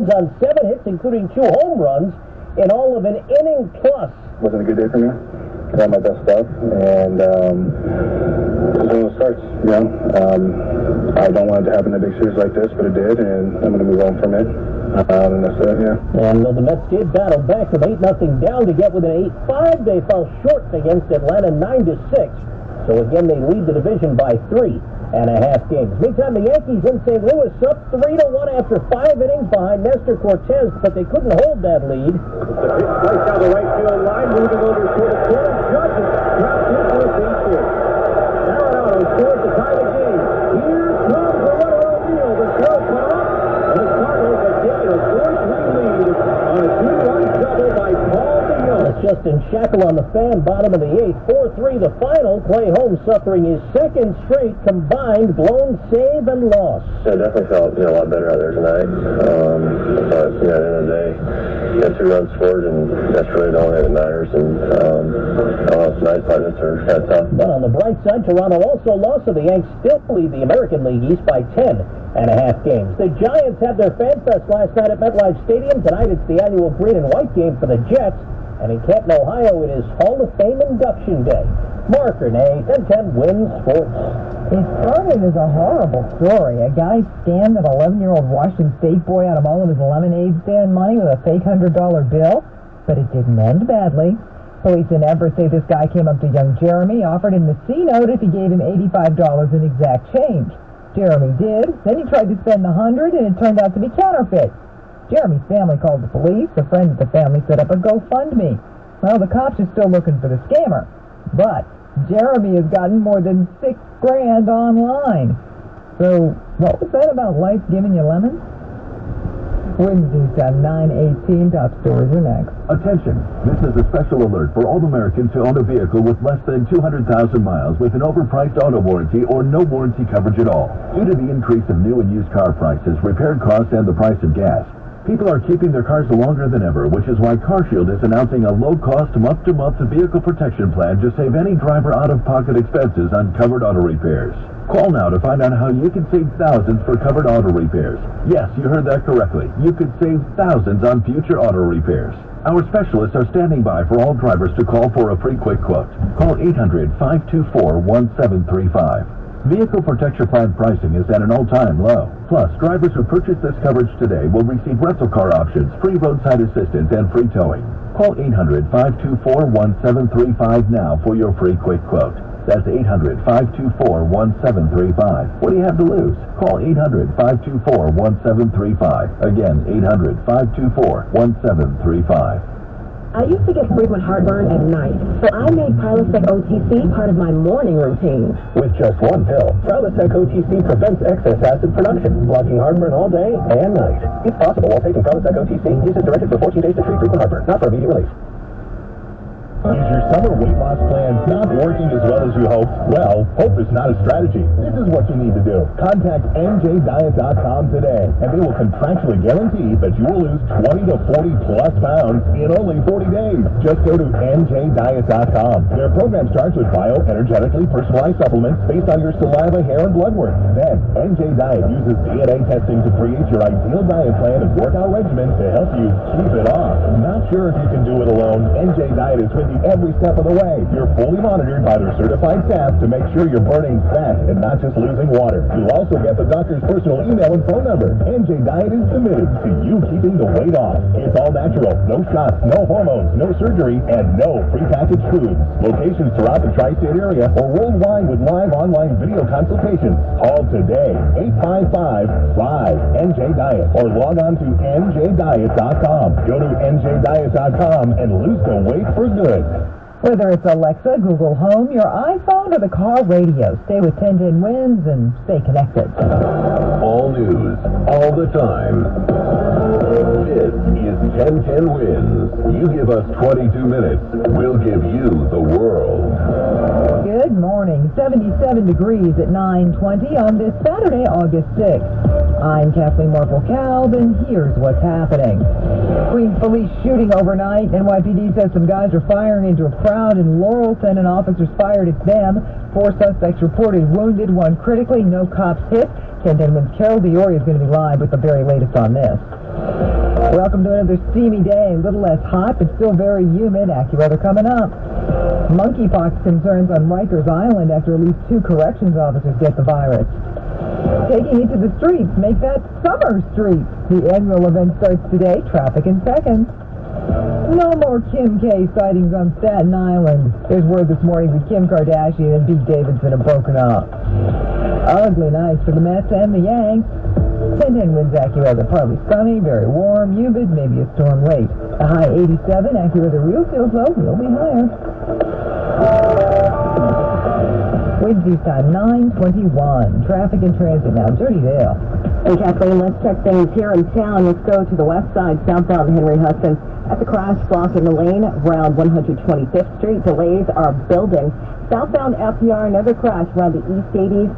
on 7 hits, including 2 home runs, in all of an inning plus. Wasn't a good day for me. Got my best stuff, and this is one of the starts, you know. I don't want it to happen in a big series like this, but it did, and I'm going to move on from it. And that's it, yeah. And the Mets did battle back from 8-0 down to get within 8-5. They fell short against Atlanta 9-6. So again, they lead the division by 3.5 games. Meantime, the Yankees in St. Louis up 3-1 after 5 innings behind Nestor Cortez, but they couldn't hold that lead. The pitch right down the right field line, moving over toward the corner. Judge is dropped into a base hit. Arenado scores to tie the game. Here comes the runner O'Neill. The throw cut off, and the Cardinals have taken a 4-3 lead on a 2-run double by Paul DeYoung. That's Justin Shackle on the fan, bottom of the 8th. 4-3 the final. Clay Holmes suffering his 2nd straight combined blown save and loss. Yeah, it definitely felt a lot better out there tonight. But at the end of the day, you got 2 runs scored, and that's really the only thing that matters. And tonight's Pirates are kind of tough. But on the bright side, Toronto also lost, so the Yanks still lead the American League East by 10.5 games. The Giants had their fan fest last night at MetLife Stadium. Tonight it's the annual green and white game for the Jets. And in Canton, Ohio, it is Hall of Fame induction day. Mark Renee, 1010 Wins Sports. It started as a horrible story. A guy scammed an 11-year-old Washington State boy out of all of his lemonade stand money with a fake $100 bill, but it didn't end badly. Police in Everett say this guy came up to young Jeremy, offered him the C-note if he gave him $85 in exact change. Jeremy did. Then he tried to spend the $100, and it turned out to be counterfeit. Jeremy's family called the police. A friend of the family set up a GoFundMe. Well, the cops are still looking for the scammer, but Jeremy has gotten more than $6,000 online. So, what was that about life giving you lemons? Wednesdays at 9:18. Top stories are next. Attention! This is a special alert for all Americans who own a vehicle with less than 200,000 miles with an overpriced auto warranty or no warranty coverage at all. Due to the increase of new and used car prices, repair costs, and the price of gas, people are keeping their cars longer than ever, which is why CarShield is announcing a low-cost month-to-month vehicle protection plan to save any driver out-of-pocket expenses on covered auto repairs. Call now to find out how you can save thousands for covered auto repairs. Yes, you heard that correctly. You could save thousands on future auto repairs. Our specialists are standing by for all drivers to call for a free quick quote. Call 800-524-1735. Vehicle Protection Plan pricing is at an all-time low. Plus, drivers who purchase this coverage today will receive rental car options, free roadside assistance, and free towing. Call 800-524-1735 now for your free quick quote. That's 800-524-1735. What do you have to lose? Call 800-524-1735. Again, 800-524-1735. I used to get frequent heartburn at night, so I made Prilosec OTC part of my morning routine. With just 1 pill, Prilosec OTC prevents excess acid production, blocking heartburn all day and night. If possible, while taking Prilosec OTC, use it directed for 14 days to treat frequent heartburn, not for immediate relief. Is your summer weight loss plan not working as well as you hoped? Well, hope is not a strategy. This is what you need to do. Contact NJDiet.com today, and they will contractually guarantee that you will lose 20 to 40 plus pounds in only 40 days. Just go to NJDiet.com. Their program starts with bioenergetically personalized supplements based on your saliva, hair, and blood work. Then, NJ Diet uses DNA testing to create your ideal diet plan and workout regimen to help you keep it off. Not sure if you can do it alone? NJ Diet is with you every step of the way. You're fully monitored by their certified staff to make sure you're burning fat and not just losing water. You'll also get the doctor's personal email and phone number. NJ Diet is committed to you keeping the weight off. It's all natural, no shots, no hormones, no surgery, and no prepackaged foods. Locations throughout the tri-state area or worldwide with live online video consultations. Call today, 855-5-NJ-DIET, or log on to NJDiet.com. Go to NJDiet.com and lose the weight for good. Whether it's Alexa, Google Home, your iPhone, or the car radio, stay with 1010 Wins and stay connected. All news, all the time. This is 1010 Wins. You give us 22 minutes, we'll give you the world. Good morning. 77 degrees at 9:20 on this Saturday, August 6th. I'm Kathleen Marple-Kalb, and here's what's happening. Queens police shooting overnight. NYPD says some guys are firing into a crowd in Laurel. 10 officers fired at them. 4 suspects reported wounded, 1 critically. No cops hit. 1010 Wins Carol Diori is going to be live with the very latest on this. Welcome to another steamy day. A little less hot, but still very humid. AccuWeather coming up. Monkeypox concerns on Rikers Island after at least 2 corrections officers get the virus. Taking it to the streets, make that summer street. The annual event starts today. Traffic in seconds. No more Kim K sightings on Staten Island. There's word this morning that Kim Kardashian and Pete Davidson have broken up. Ugly nights for the Mets and the Yanks. 10-10 winds. AccuWeather, partly sunny, very warm, humid, maybe a storm late. A high 87. AccuWeather real feels low, will be higher. Winds east time 921. Traffic and transit now. Dirty Dale. Hey, Kathleen, let's check things here in town. Let's go to the west side, southbound Henry Hudson. At the crash block in the lane around 125th Street, delays are building. Southbound FDR, another crash around the East 80s.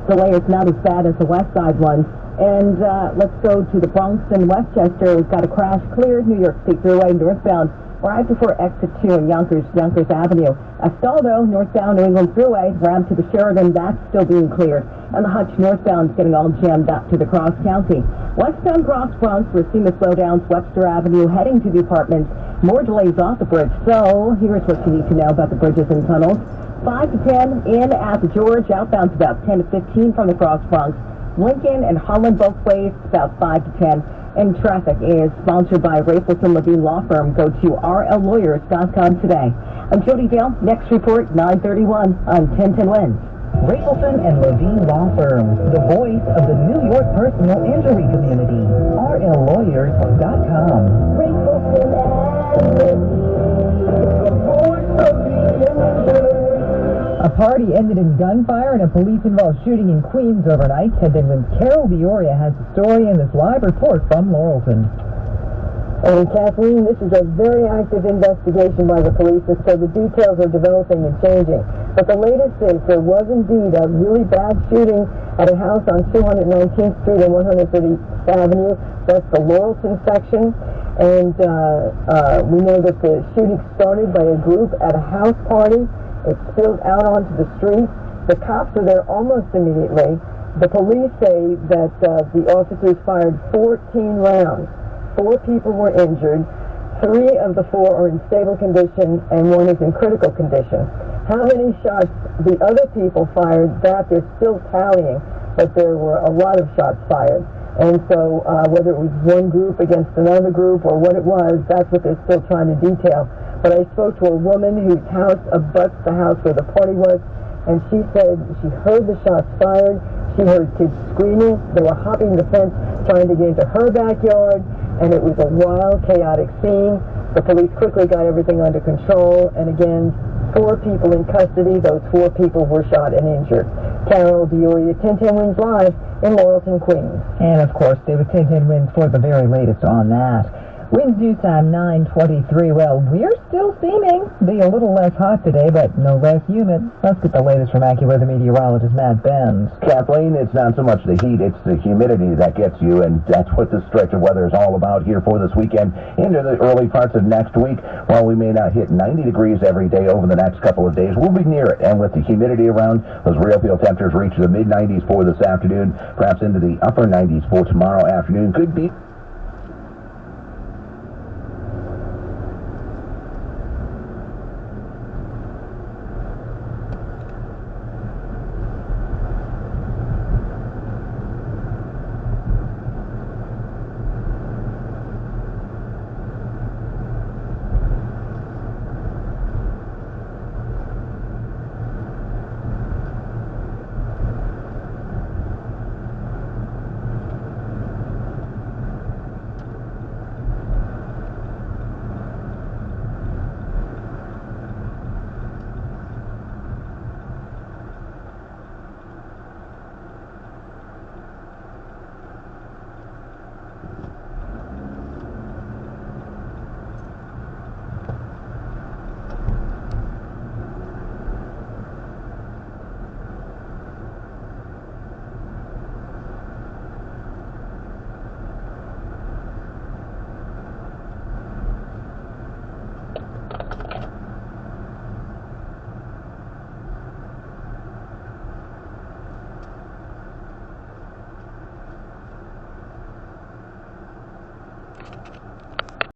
Delay is not as bad as the west side ones. And let's go to the Bronx and Westchester. We've got a crash cleared. New York State Thruway northbound right before exit 2 in Yonkers Avenue. Astaldo, northbound New England Thruway, ramp to the Sheridan, that's still being cleared. And the Hutch northbound is getting all jammed up to the Cross County. Westbound Cross Bronx, we're seeing the slowdowns. Webster Avenue heading to the apartments. More delays off the bridge. So here's what you need to know about the bridges and tunnels. 5 to 10 in at the George. Outbound's about 10 to 15 from the Cross Bronx. Lincoln and Hylan both ways, about 5 to 10. And traffic is sponsored by Rapelson Levine Law Firm. Go to rllawyers.com today. I'm Jody Dale. Next report, 9:31 on 1010 Winds. Rapelson and Levine Law Firm, the voice of the New York personal injury community. rllawyers.com. Rapelson and Levine, the voice of the injured. A party ended in gunfire and a police-involved shooting in Queens overnight. 1010 Winds' Carol Dioria has the story in this live report from Laurelton. And Kathleen, this is a very active investigation by the police, and so the details are developing and changing. But the latest is there was indeed a really bad shooting at a house on 219th Street and 130th Avenue. That's the Laurelton section. And we know that the shooting started by a group at a house party. It spilled out onto the street. The cops are there almost immediately. The police say that the officers fired 14 rounds. 4 people were injured. 3 of the 4 are in stable condition, and 1 is in critical condition. How many shots the other people fired, that they're still tallying, but there were a lot of shots fired. And so whether it was one group against another group or what it was, that's what they're still trying to detail. But I spoke to a woman whose house abuts the house where the party was, and she said she heard the shots fired. She heard kids screaming. They were hopping the fence, trying to get into her backyard, and it was a wild, chaotic scene. The police quickly got everything under control, and again, 4 people in custody. Those 4 people were shot and injured. Carol Dioria, 1010 Winds Live in Laurelton, Queens. And, of course, stay with 1010 Winds for the very latest on that. Winds due time 9:23. Well, we're still steaming. Be a little less hot today, but no less humid. Let's get the latest from AccuWeather meteorologist Matt Benz. Kathleen, it's not so much the heat, it's the humidity that gets you, and that's what this stretch of weather is all about here for this weekend into the early parts of next week. While we may not hit 90 degrees every day over the next couple of days, we'll be near it, and with the humidity around, those real feel temperatures reach the mid-90s for this afternoon, perhaps into the upper 90s for tomorrow afternoon. Could be